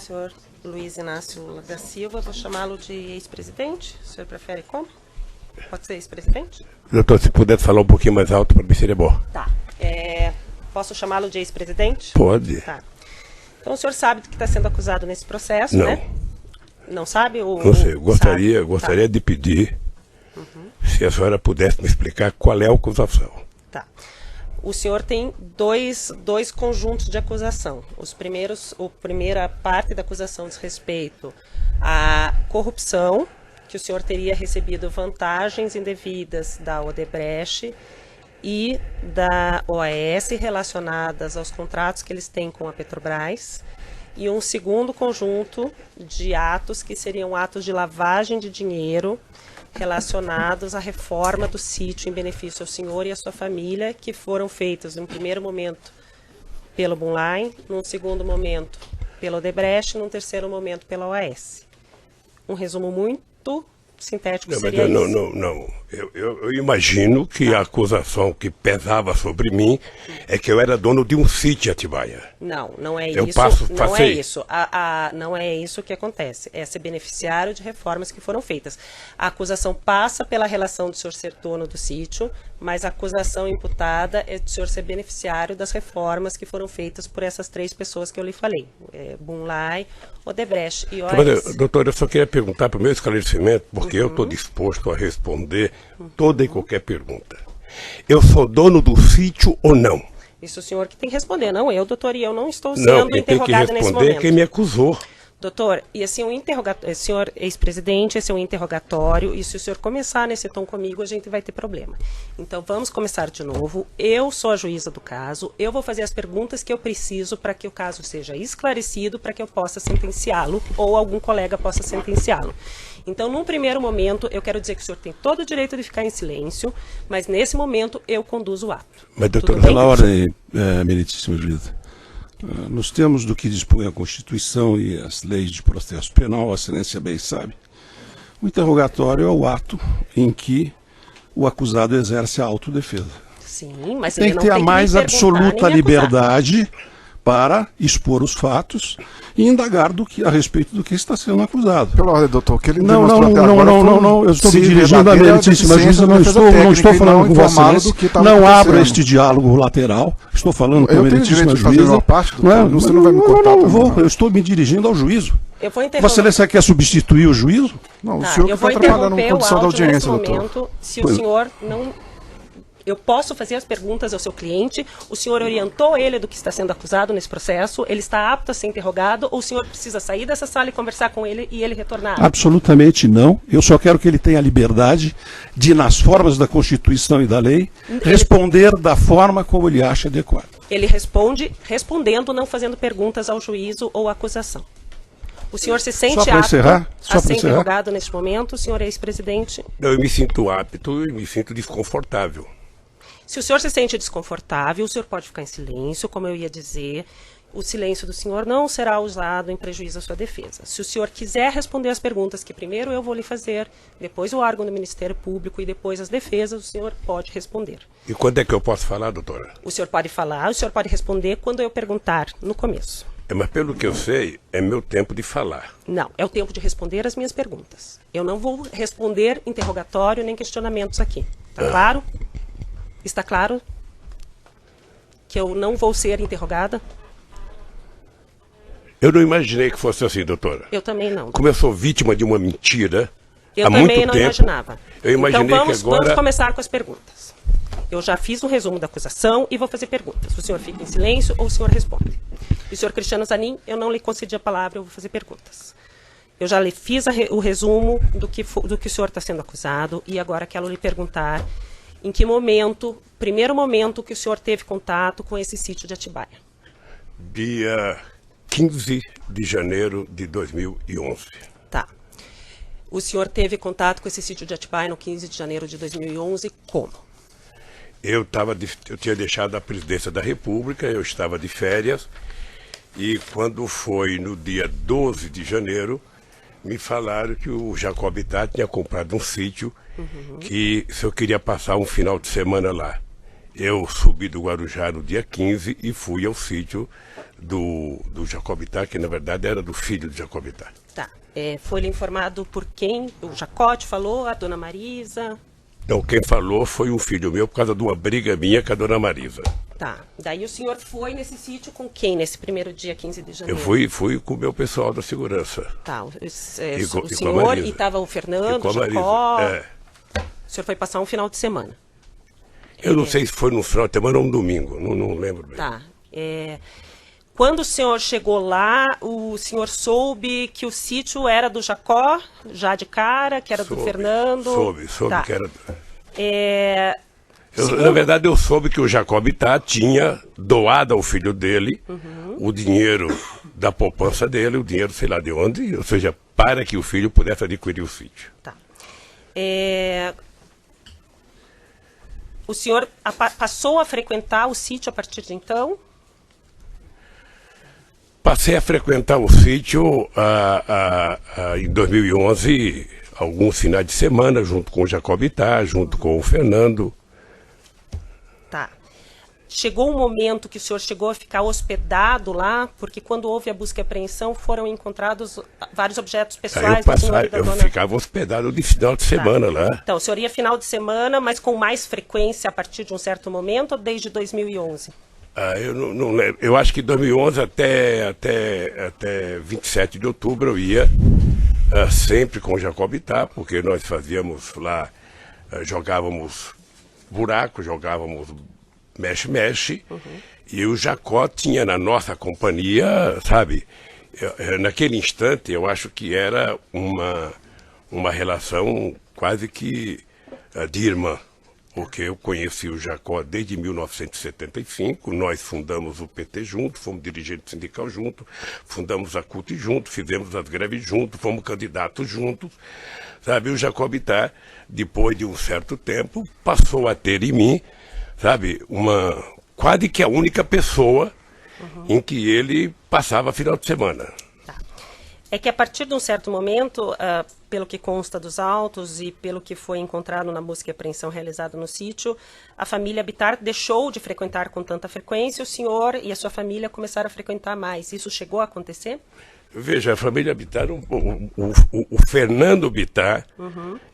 senhor Luiz Inácio da Silva, vou chamá-lo de ex-presidente. O senhor prefere como? Pode ser ex-presidente? Doutor, se puder falar um pouquinho mais alto, para mim seria bom. Tá. Posso chamá-lo de ex-presidente? Pode. Tá. Então o senhor sabe do que está sendo acusado nesse processo, Não. né? Não sabe? Não sei, gostaria Tá. de pedir se a senhora pudesse me explicar qual é a acusação. Tá. O senhor tem dois conjuntos de acusação. A primeira parte da acusação diz respeito à corrupção, que o senhor teria recebido vantagens indevidas da Odebrecht e da OAS relacionadas aos contratos que eles têm com a Petrobras. E um segundo conjunto de atos que seriam atos de lavagem de dinheiro relacionados à reforma do sítio em benefício ao senhor e à sua família, que foram feitos no primeiro momento pelo Bunline, num segundo momento pela Odebrecht, num terceiro momento pela OAS. Um resumo muito sintético seria isso. Não. Eu imagino que a acusação que pesava sobre mim é que eu era dono de um sítio em Atibaia. Não é Eu isso. Não é isso. Não é isso que acontece. É ser beneficiário de reformas que foram feitas. A acusação passa pela relação do senhor ser dono do sítio, mas a acusação imputada é do senhor ser beneficiário das reformas que foram feitas por essas três pessoas que eu lhe falei. Bunline, Odebrecht e OAS. Mas, doutor, eu só queria perguntar para o meu esclarecimento, porque eu estou disposto a responder toda e qualquer pergunta. Eu sou dono do sítio ou não? Isso o senhor que tem que responder, não eu, doutor, e eu não estou Não, sendo quem tem que interrogada nesse responder é momento. quem me acusou. Doutor, e assim, senhor ex-presidente, esse é um interrogatório, e se o senhor começar nesse tom comigo, a gente vai ter problema. Então, vamos começar de novo. Eu sou a juíza do caso, eu vou fazer as perguntas que eu preciso para que o caso seja esclarecido, para que eu possa sentenciá-lo, ou algum colega possa sentenciá-lo. Então, num primeiro momento, eu quero dizer que o senhor tem todo o direito de ficar em silêncio, mas nesse momento eu conduzo o ato. Mas, doutor, Pela ordem, meritíssima juíza. Nos termos do que dispõe a Constituição e as leis de processo penal, a excelência bem sabe, o interrogatório é o ato em que o acusado exerce a autodefesa. Sim, mas Tem ele que não ter a tem que mais me perguntar absoluta nem me acusar. liberdade para expor os fatos e indagar a respeito do que está sendo acusado. Pela ordem, doutor, que ele Não, demonstrou até agora eu estou me se dirigindo à verdadeira meritíssima deficiência juíza, da não defesa estou técnica e falando não com Vossa informado Excelência, do que estava não abra acontecendo. este diálogo lateral, estou falando com a Eu tenho meritíssima direito de fazer juíza. uma parte, doutor, você não vai me cortar Não, também, vou, não. eu estou me dirigindo ao juízo. Eu vou interromper. Vossa Excelência quer substituir o juízo? Não, o Tá, senhor que eu vou está trabalhando interromper em condição o da áudio audiência, nesse doutor. momento. Se Pois. o senhor não... Eu posso fazer as perguntas ao seu cliente, o senhor orientou ele do que está sendo acusado nesse processo, ele está apto a ser interrogado, ou o senhor precisa sair dessa sala e conversar com ele e ele retornar? Absolutamente não. Eu só quero que ele tenha a liberdade de, nas formas da Constituição e da lei, responder da forma como ele acha adequado. Ele responde respondendo, não fazendo perguntas ao juízo ou à acusação. O senhor se sente Só para apto encerrar? Só a para ser encerrar? interrogado neste momento, o senhor é ex-presidente? Não, eu me sinto apto e me sinto desconfortável. Se o senhor se sente desconfortável, o senhor pode ficar em silêncio, como eu ia dizer. O silêncio do senhor não será usado em prejuízo à sua defesa. Se o senhor quiser responder as perguntas que primeiro eu vou lhe fazer, depois o órgão do Ministério Público e depois as defesas, o senhor pode responder. E quando é que eu posso falar, doutora? O senhor pode falar, o senhor pode responder quando eu perguntar no começo. Mas pelo que eu sei, é meu tempo de falar. Não, é o tempo de responder as minhas perguntas. Eu não vou responder interrogatório nem questionamentos aqui. Tá claro? Está claro que eu não vou ser interrogada? Eu não imaginei que fosse assim, doutora. Eu também não. Como eu sou vítima de uma mentira Eu há muito também não tempo, imaginava. eu imaginei então vamos, que agora... vamos começar com as perguntas. Eu já fiz um resumo da acusação e vou fazer perguntas. O senhor fica em silêncio ou o senhor responde? E o senhor Cristiano Zanin, eu não lhe concedi a palavra, eu vou fazer perguntas. Eu já lhe fiz o resumo do que o senhor está sendo acusado e agora quero lhe perguntar em que momento, primeiro momento que o senhor teve contato com esse sítio de Atibaia. Dia 15 de janeiro de 2011. Tá. O senhor teve contato com esse sítio de Atibaia no 15 de janeiro de 2011, como? Eu tinha deixado a presidência da República, eu estava de férias, e quando foi no dia 12 de janeiro, me falaram que o Jacob Itá tinha comprado um sítio que se eu queria passar um final de semana lá. Eu subi do Guarujá no dia 15 e fui ao sítio do Jacobitá, que na verdade era do filho do Jacobitá. Tá. Foi-lhe informado por quem? O Jacote falou? A dona Marisa? Então, quem falou foi um filho meu por causa de uma briga minha com a dona Marisa. Tá. Daí o senhor foi nesse sítio com quem, nesse primeiro dia 15 de janeiro? Eu fui com o meu pessoal da segurança. Tá. O com a senhor Marisa. e estava o E Fernando, com o a Marisa. Jacó. É. O senhor foi passar um final de semana. Eu não sei se foi no final de semana ou um domingo, não lembro bem. Tá. Quando o senhor chegou lá, o senhor soube que o sítio era do Jacó, já de cara, que era do Fernando? Soube Tá. que era... Segundo- Na verdade, eu soube que o Jacobitá tinha doado ao filho dele o dinheiro da poupança dele, o dinheiro sei lá de onde, ou seja, para que o filho pudesse adquirir o sítio. Tá. O senhor passou a frequentar o sítio a partir de então? Passei a frequentar o sítio em 2011, alguns finais de semana, junto com o Jacobitá, junto com o Fernando. Tá. Chegou um momento que o senhor chegou a ficar hospedado lá, porque quando houve a busca e apreensão foram encontrados vários objetos Aí pessoais do senhor e da eu dona... ficava hospedado de final de semana lá. Então, o senhor ia final de semana, mas com mais frequência a partir de um certo momento ou desde 2011? Eu não lembro. Eu acho que 2011 até 27 de outubro eu ia sempre com o Jacobitá, porque nós fazíamos lá, jogávamos buraco, jogávamos mexe-mexe, e o Jacó tinha na nossa companhia, sabe, naquele instante eu acho que era uma relação quase que de irmã. Porque eu conheci o Jacó desde 1975, nós fundamos o PT junto, fomos dirigentes sindical junto, fundamos a CUT junto, fizemos as greves juntos, fomos candidatos juntos, sabe? O Jacobitá, depois de um certo tempo, passou a ter em mim, sabe, quase que a única pessoa em que ele passava final de semana. É que a partir de um certo momento, pelo que consta dos autos e pelo que foi encontrado na busca e apreensão realizada no sítio, a família Bittar deixou de frequentar com tanta frequência, o senhor e a sua família começaram a frequentar mais. Isso chegou a acontecer? Veja, a família Bittar, o Fernando Bittar,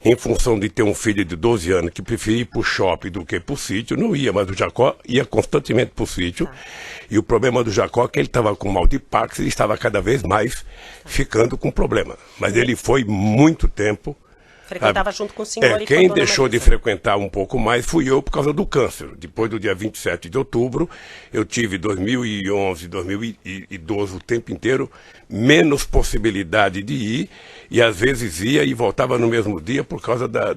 em função de ter um filho de 12 anos que preferia ir para o shopping do que para o sítio, não ia, mas o Jacó ia constantemente para o sítio. E o problema do Jacó é que ele estava com mal de Parkinson e estava cada vez mais ficando com problema. Mas ele foi muito tempo. Frequentava junto com o senhor e com a quem dona deixou de Marisa. frequentar um pouco mais fui eu por causa do câncer. Depois do dia 27 de outubro, eu tive 2011, 2012, o tempo inteiro, menos possibilidade de ir, e às vezes ia e voltava no mesmo dia por causa da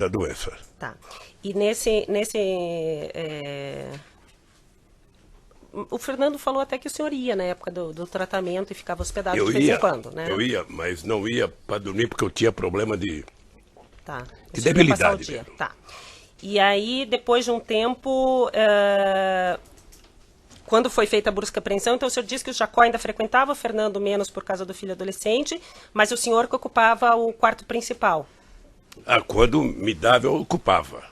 doença. Tá. E o Fernando falou até que o senhor ia na época do tratamento e ficava hospedado de vez em quando, né? Eu ia, mas não ia para dormir porque eu tinha problema de... Tá. De O senhor ia passar o debilidade dia. mesmo. Tá. E aí, depois de um tempo, quando foi feita a busca e apreensão, então o senhor disse que o Jacó ainda frequentava, o Fernando menos por causa do filho adolescente, mas o senhor que ocupava o quarto principal. Quando me dava, eu ocupava.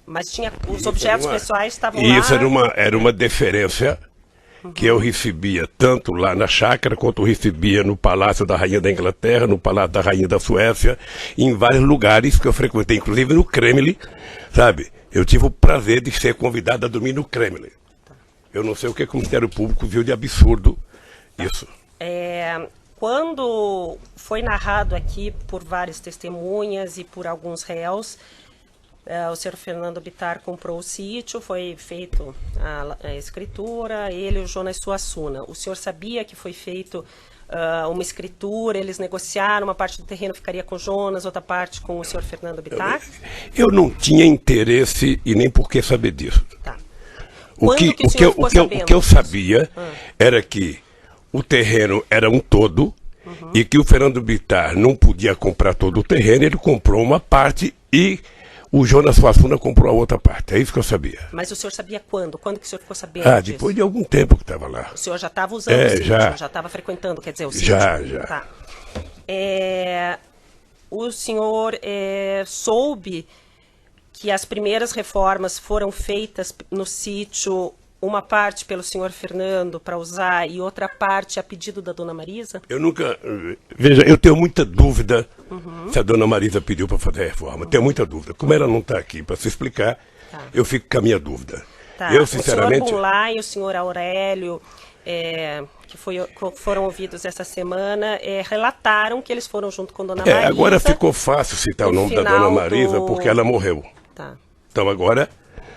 Mas tinha os Isso objetos era uma- pessoais estavam E isso lá. era uma deferência que eu recebia tanto lá na chácara, quanto eu recebia no Palácio da Rainha da Inglaterra, no Palácio da Rainha da Suécia, em vários lugares que eu frequentei, inclusive no Kremlin, sabe? Eu tive o prazer de ser convidado a dormir no Kremlin. Eu não sei o que o Ministério Público viu de absurdo isso. Quando foi narrado aqui por várias testemunhas e por alguns réus, o senhor Fernando Bittar comprou o sítio, foi feito a escritura, ele e o Jonas Suassuna. O senhor sabia que foi feito uma escritura, eles negociaram, uma parte do terreno ficaria com o Jonas, outra parte com o senhor Fernando Bittar? Eu não tinha interesse e nem por que saber disso. Tá. O Quando que, que o o, que, senhor eu- ficou o, que eu, sabendo o que eu disso? sabia era que o terreno era um todo e que o Fernando Bittar não podia comprar todo o terreno, ele comprou uma parte e o Jonas Suassuna comprou a outra parte. É isso que eu sabia. Mas o senhor sabia quando? Quando que o senhor ficou sabendo disso? Depois de algum tempo que estava lá. O senhor já estava usando o sítio, já. já estava frequentando, quer dizer, o sítio? Já. Tá. O senhor soube que as primeiras reformas foram feitas no sítio, uma parte pelo senhor Fernando para usar e outra parte a pedido da dona Marisa? Eu nunca... Veja, eu tenho muita dúvida se a dona Marisa pediu para fazer a reforma. Tenho muita dúvida. Como ela não está aqui para se explicar, eu fico com a minha dúvida. Tá. Eu, sinceramente... O senhor Bunlai e o senhor Aurélio, que foram ouvidos essa semana, relataram que eles foram junto com dona Marisa. Agora ficou fácil citar o nome da dona Marisa porque ela morreu. Tá. Então agora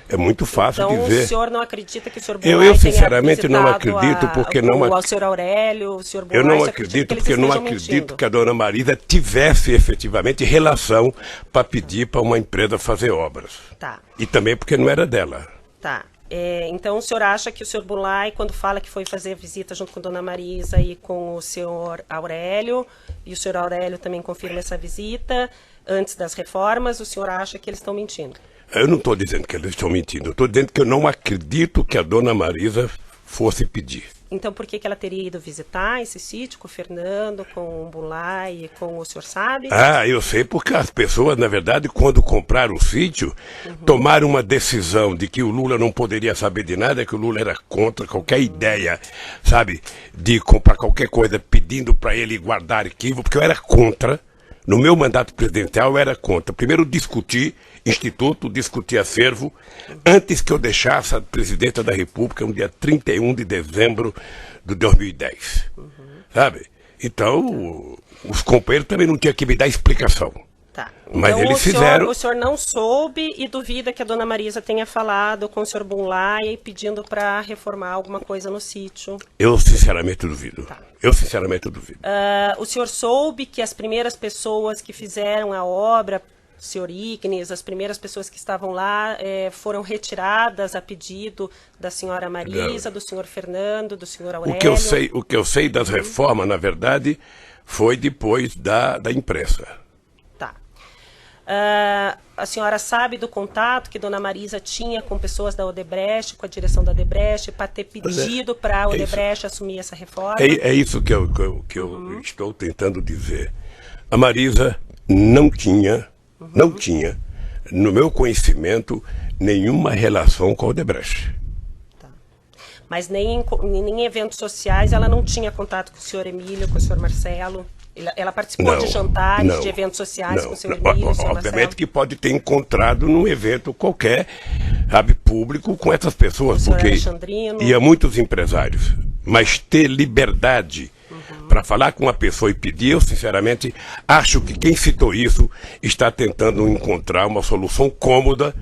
é muito fácil dizer. Então o senhor não acredita que o senhor Bunlai eu sinceramente não acredito porque ao senhor Aurélio, o senhor Bunlai, eu não acredito porque eu não acredito que a dona Marisa tivesse efetivamente relação para pedir para uma empresa fazer obras. Tá. E também porque não era dela. Tá. Então o senhor acha que o senhor Bunlai, quando fala que foi fazer visita junto com a dona Marisa e com o senhor Aurélio, e o senhor Aurélio também confirma essa visita antes das reformas, o senhor acha que eles estão mentindo? Eu não estou dizendo que eles estão mentindo, eu estou dizendo que eu não acredito que a dona Marisa fosse pedir. Então por que ela teria ido visitar esse sítio com o Fernando, com o Bunlai e com o senhor sabe? Eu sei porque as pessoas, na verdade, quando compraram o sítio, tomaram uma decisão de que o Lula não poderia saber de nada, que o Lula era contra qualquer ideia, sabe, de comprar qualquer coisa pedindo para ele guardar arquivo, porque eu era contra. No meu mandato presidencial eu era contra. Primeiro discuti instituto, discuti acervo, antes que eu deixasse a presidenta da República no dia 31 de dezembro de 2010. Sabe? Então, os companheiros também não tinham que me dar explicação. Tá. Mas então, eles fizeram... O senhor não soube e duvida que a dona Marisa tenha falado com o senhor Bunlai pedindo para reformar alguma coisa no sítio? Eu sinceramente duvido. Tá. Eu sinceramente duvido. O senhor soube que as primeiras pessoas que fizeram a obra, o senhor Ignes, as primeiras pessoas que estavam lá foram retiradas a pedido da senhora Marisa, do senhor Fernando, do senhor Aurélio? O que eu sei das reformas, na verdade, foi depois da imprensa. Tá. A senhora sabe do contato que dona Marisa tinha com pessoas da Odebrecht, com a direção da Odebrecht, para ter pedido para a Odebrecht assumir essa reforma? É isso que eu estou tentando dizer. A Marisa não tinha, no meu conhecimento, nenhuma relação com a Odebrecht. Tá. Mas nem em eventos sociais ela não tinha contato com o senhor Emílio, com o senhor Marcelo? Ela participou de jantares, de eventos sociais com o senhor Emílio, o senhor Marcelo? Obviamente que pode ter encontrado num evento qualquer, sabe, público, com essas pessoas, porque ia muitos empresários. Mas ter liberdade para falar com uma pessoa e pedir, eu sinceramente acho que quem citou isso está tentando encontrar uma solução cômoda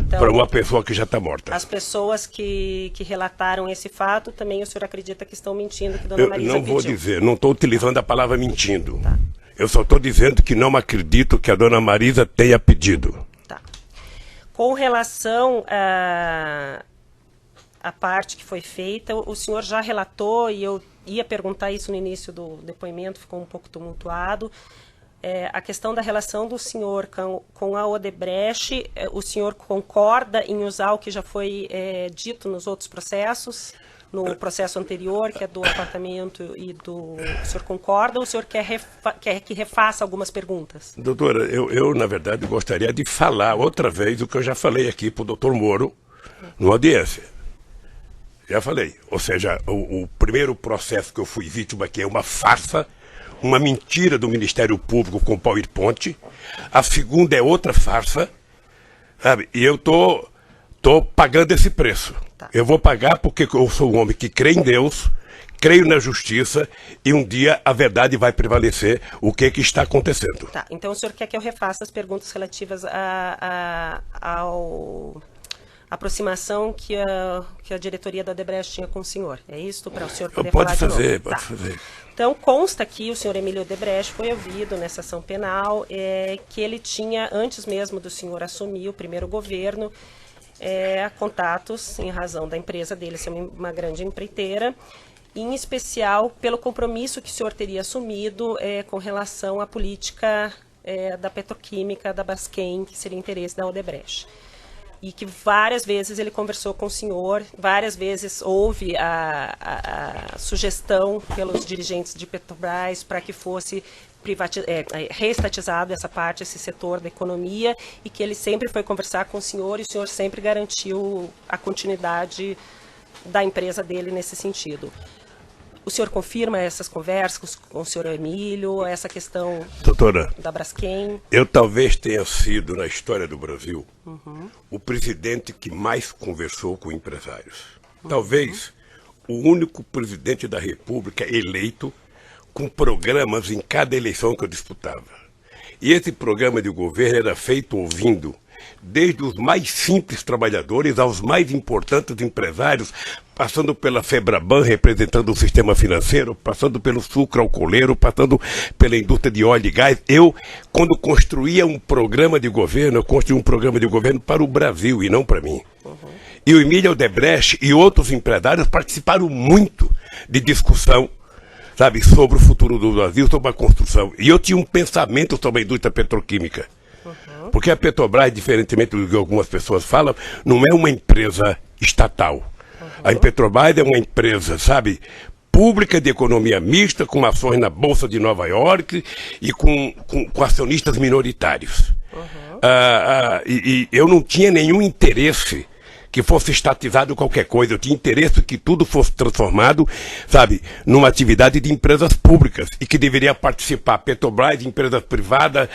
para uma pessoa que já está morta. As pessoas que relataram esse fato, também o senhor acredita que estão mentindo, que dona Marisa não pediu? Vou dizer, não estou utilizando a palavra mentindo. Tá. Eu só estou dizendo que não acredito que a dona Marisa tenha pedido. Tá. Com relação a parte que foi feita, o senhor já relatou, e eu ia perguntar isso no início do depoimento, ficou um pouco tumultuado, a questão da relação do senhor com a Odebrecht. O senhor concorda em usar o que já foi dito nos outros processos, no processo anterior, que é do apartamento e do... O senhor concorda ou o senhor quer que refaça algumas perguntas? Doutora, eu na verdade gostaria de falar outra vez o que eu já falei aqui para o doutor Moro, numa audiência. Já falei, ou seja, o primeiro processo que eu fui vítima aqui é uma farsa, uma mentira do Ministério Público com PowerPoint. A segunda é outra farsa, sabe? E eu tô pagando esse preço. Tá. Eu vou pagar porque eu sou um homem que crê em Deus, creio na justiça e um dia a verdade vai prevalecer. O que está acontecendo? Tá. Então o senhor quer que eu refaça as perguntas relativas ao... aproximação que a diretoria da Odebrecht tinha com o senhor. É isso? Para o senhor poder falar de novo? Pode fazer. Então, consta que o senhor Emílio Odebrecht foi ouvido nessa ação penal, que ele tinha, antes mesmo do senhor assumir o primeiro governo, contatos, em razão da empresa dele ser uma grande empreiteira, em especial pelo compromisso que o senhor teria assumido com relação à política da petroquímica da Braskem, que seria interesse da Odebrecht. e que várias vezes ele conversou com o senhor, várias vezes houve a sugestão pelos dirigentes de Petrobras para que fosse reestatizado essa parte, esse setor da economia, e que ele sempre foi conversar com o senhor sempre garantiu a continuidade da empresa dele nesse sentido. O senhor confirma essas conversas com o senhor Emílio, essa questão, doutora, da Braskem? Eu talvez tenha sido, na história do Brasil, o presidente que mais conversou com empresários. Talvez o único presidente da República eleito com programas em cada eleição que eu disputava. E esse programa de governo era feito ouvindo desde os mais simples trabalhadores aos mais importantes empresários, passando pela Febraban, representando o sistema financeiro, passando pelo sucro alcooleiro, passando pela indústria de óleo e gás. Eu, quando construía um programa de governo, eu construí um programa de governo para o Brasil e não para mim. E o Emílio Odebrecht e outros empresários participaram muito de discussão, sabe, sobre o futuro do Brasil, sobre a construção. E eu tinha um pensamento sobre a indústria petroquímica. Porque a Petrobras, diferentemente do que algumas pessoas falam, não é uma empresa estatal. A Petrobras é uma empresa, sabe, pública de economia mista, com ações na Bolsa de Nova York e com acionistas minoritários. E eu não tinha nenhum interesse que fosse estatizado qualquer coisa. Eu tinha interesse que tudo fosse transformado, sabe, numa atividade de empresas públicas e que deveria participar Petrobras, empresas privadas,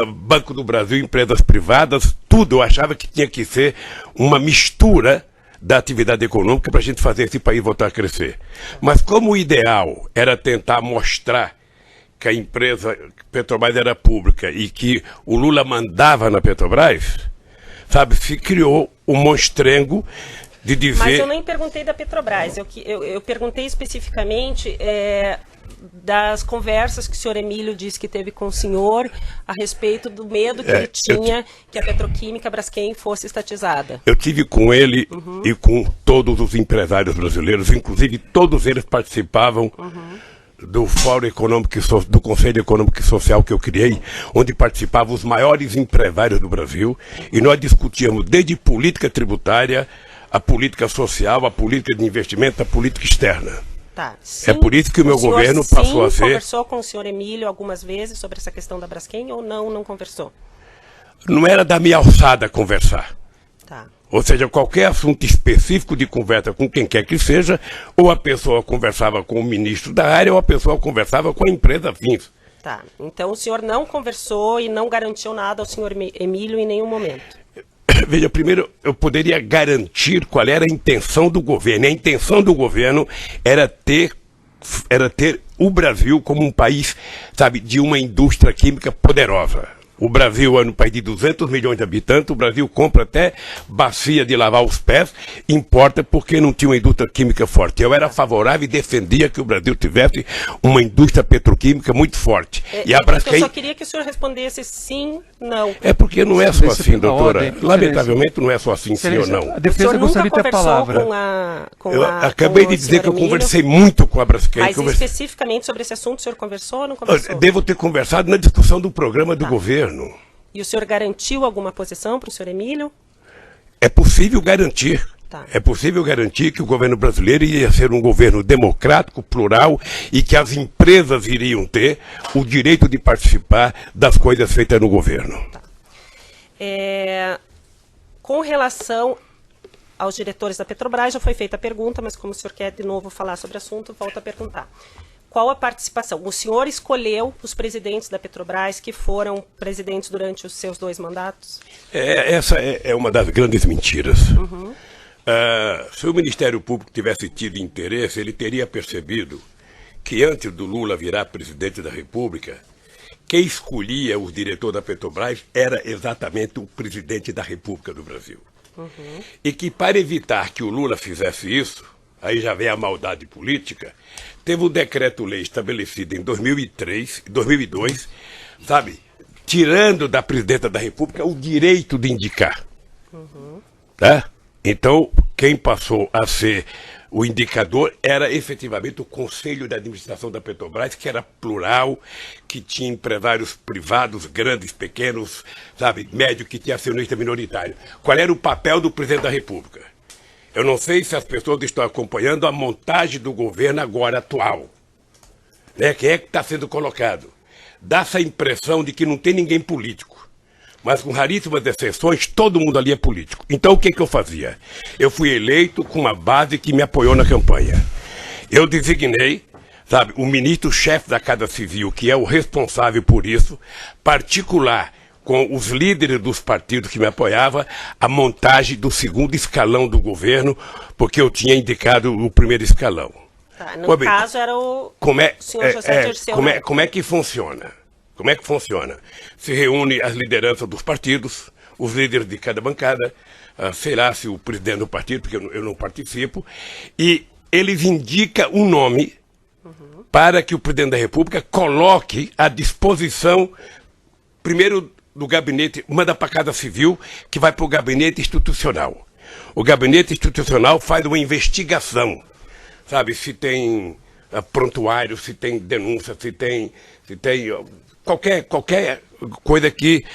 Banco do Brasil, empresas privadas, tudo. Eu achava que tinha que ser uma mistura da atividade econômica para a gente fazer esse país voltar a crescer. Mas como o ideal era tentar mostrar que a empresa Petrobras era pública e que o Lula mandava na Petrobras, sabe, se criou um monstrengo de dizer... Mas eu nem perguntei da Petrobras, eu perguntei especificamente das conversas que o senhor Emílio disse que teve com o senhor a respeito do medo que ele tinha que a petroquímica Braskem fosse estatizada. Eu tive com ele e com todos os empresários brasileiros, inclusive todos eles participavam do Fórum Econômico do Conselho Econômico e Social que eu criei, onde participavam os maiores empresários do Brasil, e nós discutíamos desde política tributária, a política social, a política de investimento, a política externa. Tá. Sim, é por isso que o meu governo passou a ser... conversou com o senhor Emílio algumas vezes sobre essa questão da Braskem ou não conversou? Não era da minha alçada conversar. Tá. Ou seja, qualquer assunto específico de conversa com quem quer que seja, ou a pessoa conversava com o ministro da área, ou a pessoa conversava com a empresa fins. Tá. Então o senhor não conversou e não garantiu nada ao senhor Emílio em nenhum momento? Veja, primeiro eu poderia garantir qual era a intenção do governo. A intenção do governo era ter o Brasil como um país, sabe, de uma indústria química poderosa. O Brasil é um país de 200 milhões de habitantes, o Brasil compra até bacia de lavar os pés, importa porque não tinha uma indústria química forte. Eu era favorável e defendia que o Brasil tivesse uma indústria petroquímica muito forte. E a Braskem... Eu só queria que o senhor respondesse sim, não. É porque não é só assim, doutora. Lamentavelmente não é só assim, sim ou não. A defesa gostaria de ter a palavra. Eu acabei de dizer que eu conversei muito com a Braskem. Mas especificamente sobre esse assunto, o senhor conversou ou não conversou? Devo ter conversado na discussão do programa do governo. E o senhor garantiu alguma posição para o senhor Emílio? É possível garantir. Tá. É possível garantir que o governo brasileiro ia ser um governo democrático, plural, e que as empresas iriam ter o direito de participar das coisas feitas no governo. Tá. Com relação aos diretores da Petrobras, já foi feita a pergunta, mas como o senhor quer de novo falar sobre o assunto, volto a perguntar. Qual a participação? O senhor escolheu os presidentes da Petrobras que foram presidentes durante os seus 2 mandatos? Essa é uma das grandes mentiras. Se o Ministério Público tivesse tido interesse, ele teria percebido que antes do Lula virar presidente da República, quem escolhia os diretores da Petrobras era exatamente o presidente da República do Brasil. E que para evitar que o Lula fizesse isso, aí já vem a maldade política, teve um decreto-lei estabelecido em 2002, sabe, tirando da presidenta da República o direito de indicar. Tá? Então, quem passou a ser O indicador era efetivamente o Conselho de Administração da Petrobras, que era plural, que tinha empresários privados, grandes, pequenos, sabe, médio, que tinha acionista minoritário. Qual era o papel do presidente da República? Eu não sei se as pessoas estão acompanhando a montagem do governo agora atual. Né? Quem é que está sendo colocado? Dá essa impressão de que não tem ninguém político. Mas com raríssimas exceções, todo mundo ali é político. Então o que eu fazia? Eu fui eleito com uma base que me apoiou na campanha. Eu designei, sabe, o ministro-chefe da Casa Civil, que é o responsável por isso, particular com os líderes dos partidos que me apoiavam, a montagem do segundo escalão do governo, porque eu tinha indicado o primeiro escalão. Tá, no caso era o senhor José Dirceu. Como é que funciona? Como é que funciona? Se reúne as lideranças dos partidos, os líderes de cada bancada, sei lá se o presidente do partido, porque eu não participo, e eles indicam um nome para que o presidente da República coloque à disposição, primeiro do gabinete, manda para a Casa Civil, que vai para o gabinete institucional. O gabinete institucional faz uma investigação, sabe, se tem prontuário, se tem denúncia, se tem qualquer coisa que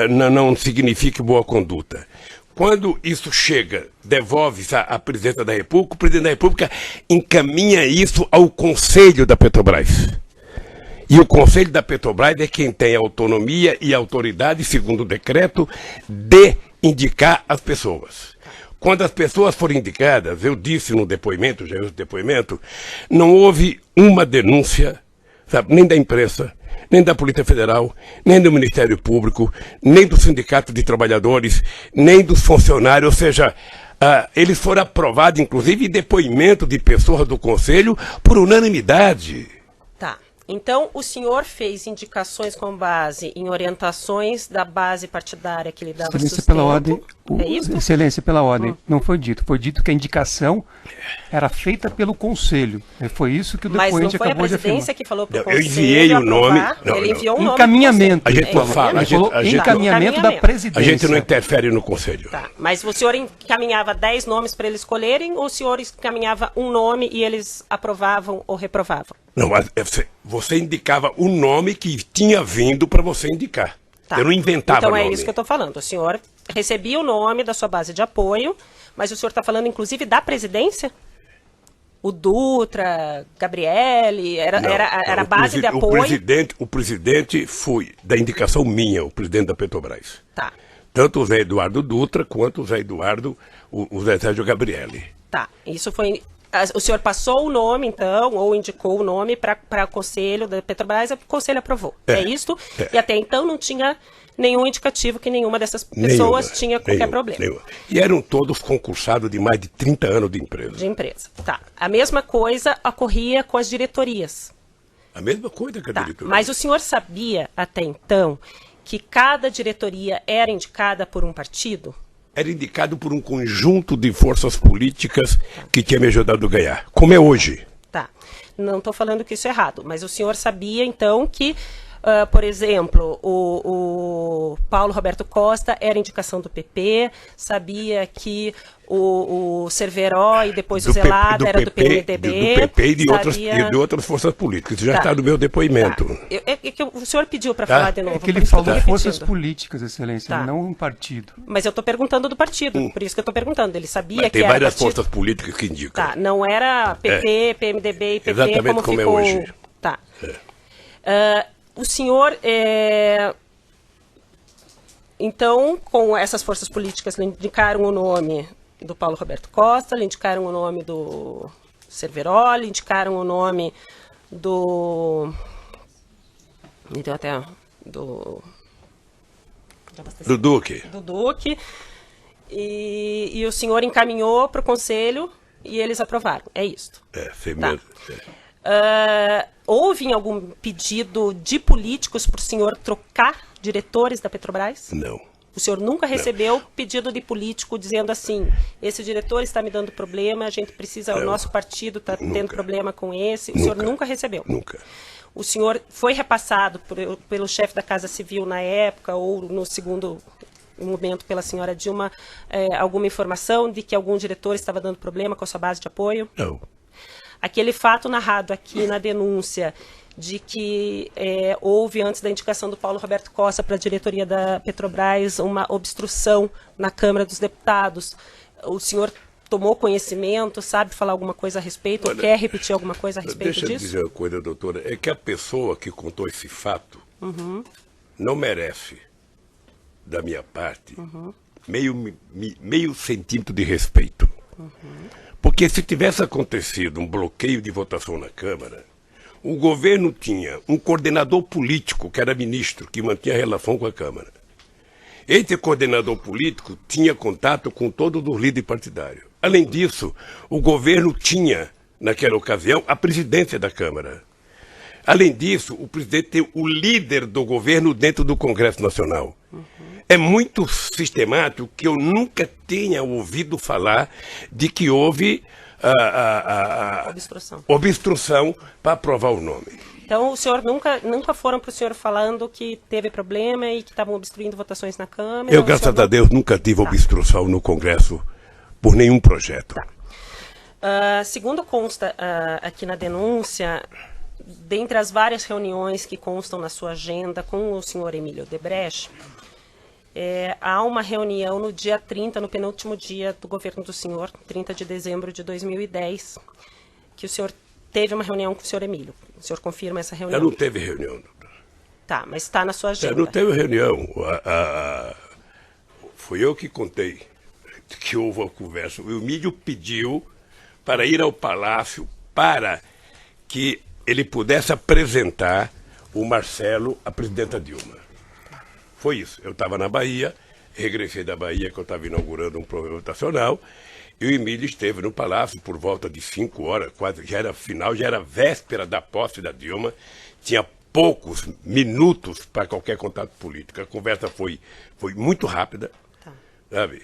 não signifique boa conduta. Quando isso chega, devolve-se à presidência da República, o presidente da República encaminha isso ao Conselho da Petrobras. E o Conselho da Petrobras é quem tem a autonomia e a autoridade, segundo o decreto, de indicar as pessoas. Quando as pessoas foram indicadas, eu disse no depoimento, não houve uma denúncia, sabe, nem da imprensa, nem da Polícia Federal, nem do Ministério Público, nem do Sindicato de Trabalhadores, nem dos funcionários, ou seja, eles foram aprovados, inclusive, em depoimento de pessoas do Conselho, por unanimidade. Tá. Então, o senhor fez indicações com base em orientações da base partidária que lhe dava sustento. Pela ordem, é isso? Excelência, pela ordem, não foi dito. Foi dito que a indicação era feita pelo Conselho. Foi isso que o depoente acabou de afirmar. Mas não foi a presidência que falou para o Conselho eu enviei o nome. Ele enviou um nome. Encaminhamento. A gente não fala. Encaminhamento da presidência. A gente não interfere no Conselho. Tá. Mas o senhor encaminhava 10 nomes para eles escolherem ou o senhor encaminhava um nome e eles aprovavam ou reprovavam? Não, mas você indicava o nome que tinha vindo para você indicar. Tá. Eu não inventava então nome. Então é isso que eu estou falando. O senhor recebia o nome da sua base de apoio, mas o senhor está falando inclusive da presidência? O Dutra, Gabriele, era a base de apoio? O presidente foi da indicação minha, o presidente da Petrobras. Tá. Tanto o Zé Eduardo Dutra quanto o Zé Eduardo, o Zé Sérgio Gabriele. Tá, isso foi... O senhor passou o nome, então, ou indicou o nome para o Conselho da Petrobras, e o Conselho aprovou. É isto? E até então não tinha nenhum indicativo que nenhuma dessas pessoas tinha qualquer problema. Nenhuma. E eram todos concursados de mais de 30 anos de empresa. De empresa, tá. A mesma coisa ocorria com as diretorias. A mesma coisa que a diretoria. Mas o senhor sabia, até então, que cada diretoria era indicada por um partido? Era indicado por um conjunto de forças políticas que tinha me ajudado a ganhar, como é hoje. Tá, não estou falando que isso é errado, mas o senhor sabia, então, que, por exemplo, o Paulo Roberto Costa era indicação do PP, sabia que o Cerveró e depois o Zelada era do PMDB. Do PP e de outras forças políticas. Isso já está no meu depoimento. Tá. O senhor pediu para falar de novo. É que ele falou forças políticas, Excelência, não um partido. Mas eu estou perguntando do partido, por isso que eu estou perguntando. Ele sabia que tem era várias partido? Forças políticas que indicam. Tá, não era PP, PMDB e PP exatamente como ficou... é hoje. Tá. O senhor... Então, com essas forças políticas, lhe indicaram o nome do Paulo Roberto Costa, lhe indicaram o nome do Cerveró, lhe indicaram o nome do... Me deu até... Do Duque. Do Duque. E o senhor encaminhou para o Conselho e eles aprovaram. É isso. Sei mesmo. Houve algum pedido de políticos para o senhor trocar diretores da Petrobras? Não. O senhor nunca recebeu pedido de político dizendo assim, esse diretor está me dando problema, a gente precisa, o nosso partido está tendo problema com esse. O senhor nunca recebeu? Nunca. O senhor foi repassado pelo chefe da Casa Civil na época, ou no segundo momento pela senhora Dilma alguma informação de que algum diretor estava dando problema com a sua base de apoio? Não. Aquele fato narrado aqui na denúncia de que houve, antes da indicação do Paulo Roberto Costa para a diretoria da Petrobras, uma obstrução na Câmara dos Deputados, o senhor tomou conhecimento, sabe falar alguma coisa a respeito, ou quer repetir alguma coisa a respeito disso? Deixa eu dizer uma coisa, doutora, é que a pessoa que contou esse fato não merece, da minha parte, meio centímetro de respeito. Porque se tivesse acontecido um bloqueio de votação na Câmara, o governo tinha um coordenador político, que era ministro, que mantinha relação com a Câmara. Esse coordenador político tinha contato com todos os líderes partidários. Além disso, o governo tinha, naquela ocasião, a presidência da Câmara. Além disso, o presidente tem o líder do governo dentro do Congresso Nacional. É muito sistemático que eu nunca tenha ouvido falar de que houve obstrução para aprovar o nome. Então, o senhor nunca foram para o senhor falando que teve problema e que estavam obstruindo votações na Câmara? Eu, graças a Deus, nunca tive obstrução no Congresso por nenhum projeto. Segundo consta aqui na denúncia, dentre as várias reuniões que constam na sua agenda com o senhor Emílio Odebrecht, há uma reunião no dia 30, no penúltimo dia do governo do senhor, 30 de dezembro de 2010, que o senhor teve uma reunião com o senhor Emílio. O senhor confirma essa reunião? Não teve reunião, doutor. Tá, mas está na sua agenda. Não teve reunião. Fui eu que contei que houve uma conversa. O Emílio pediu para ir ao Palácio para que ele pudesse apresentar o Marcelo à presidenta Dilma. Foi isso. Eu estava na Bahia, regressei da Bahia, que eu estava inaugurando um programa votacional, e o Emílio esteve no Palácio por volta de 5 horas, quase, já era final, já era véspera da posse da Dilma, tinha poucos minutos para qualquer contato político. A conversa foi muito rápida, sabe?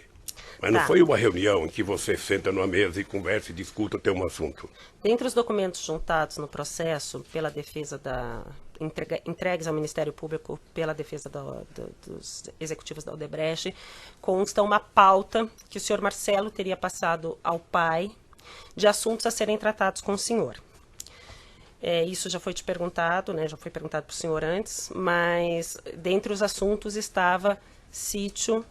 Mas não foi uma reunião em que você senta numa mesa e conversa e discuta até um assunto. Dentre os documentos juntados no processo pela defesa entregues ao Ministério Público pela defesa dos executivos da Odebrecht, consta uma pauta que o senhor Marcelo teria passado ao pai de assuntos a serem tratados com o senhor. Isso já foi te perguntado, né? Já foi perguntado para o senhor antes, mas dentre os assuntos estava sítio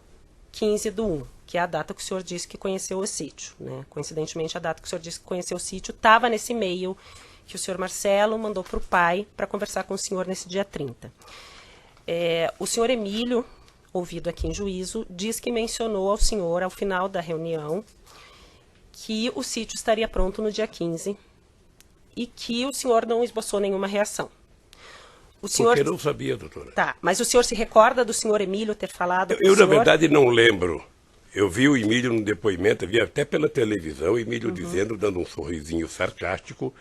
15/1, que é a data que o senhor disse que conheceu o sítio, né? Coincidentemente, a data que o senhor disse que conheceu o sítio estava nesse e-mail que o senhor Marcelo mandou para o pai para conversar com o senhor nesse dia 30. O senhor Emílio, ouvido aqui em juízo, diz que mencionou ao senhor, ao final da reunião, que o sítio estaria pronto no dia 15 e que o senhor não esboçou nenhuma reação. Porque eu não sabia, doutora. Tá, mas o senhor se recorda do senhor Emílio ter falado Eu na verdade, não lembro. Eu vi o Emílio no depoimento, vi até pela televisão, o Emílio dizendo, dando um sorrisinho sarcástico,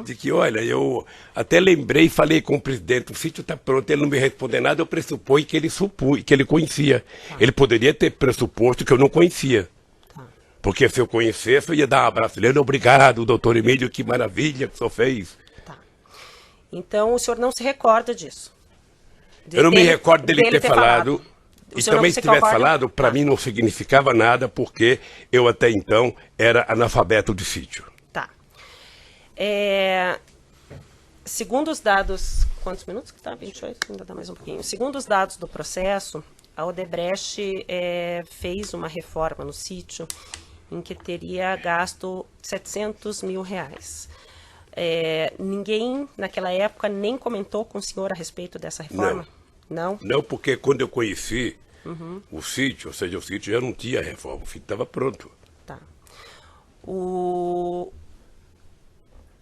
de que, olha, eu até lembrei e falei com o presidente, o sítio está pronto, ele não me respondeu nada, eu pressuponho que ele conhecia. Ele poderia ter pressuposto que eu não conhecia. Porque se eu conhecesse, eu ia dar um abraço nele, obrigado, doutor Emílio, que maravilha que o senhor fez. Então, o senhor não se recorda disso? Eu não me recordo dele ter falado. E também, se tivesse falado, para mim não significava nada, porque eu até então era analfabeto de sítio. Tá. Segundo os dados... Quantos minutos que está? 28? Ainda dá mais um pouquinho. Segundo os dados do processo, a Odebrecht fez uma reforma no sítio em que teria gasto R$700 mil. Ninguém, naquela época, nem comentou com o senhor a respeito dessa reforma? Não? Não, porque quando eu conheci o sítio, ou seja, o sítio já não tinha reforma, o sítio estava pronto. Tá.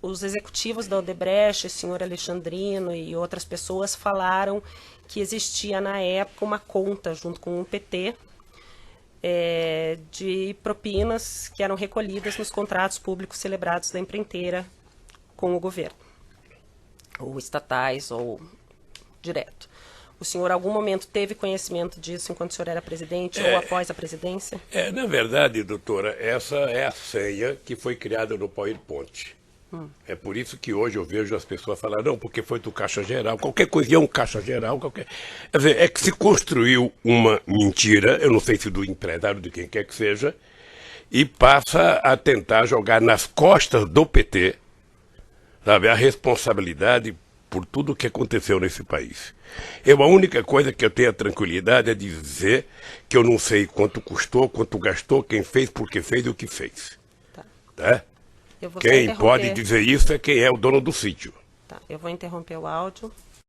Os executivos da Odebrecht, o senhor Alexandrino e outras pessoas falaram que existia na época uma conta junto com o PT de propinas que eram recolhidas nos contratos públicos celebrados da empreiteira com o governo, ou estatais, ou direto. O senhor, em algum momento, teve conhecimento disso enquanto o senhor era presidente ou após a presidência? Na verdade, doutora, essa é a senha que foi criada no PowerPoint. É por isso que hoje eu vejo as pessoas falar, não, porque foi do Caixa Geral, qualquer coisinha é um Caixa Geral, qualquer... Quer dizer, é que se construiu uma mentira, eu não sei se do empresário, de quem quer que seja, e passa a tentar jogar nas costas do PT, sabe, a responsabilidade por tudo o que aconteceu nesse país. A única coisa que eu tenho a tranquilidade é dizer que eu não sei quanto custou, quanto gastou, quem fez, por que fez e o que fez. Tá? Eu vou Quem pode dizer isso é quem é o dono do sítio. Tá, eu vou interromper o áudio.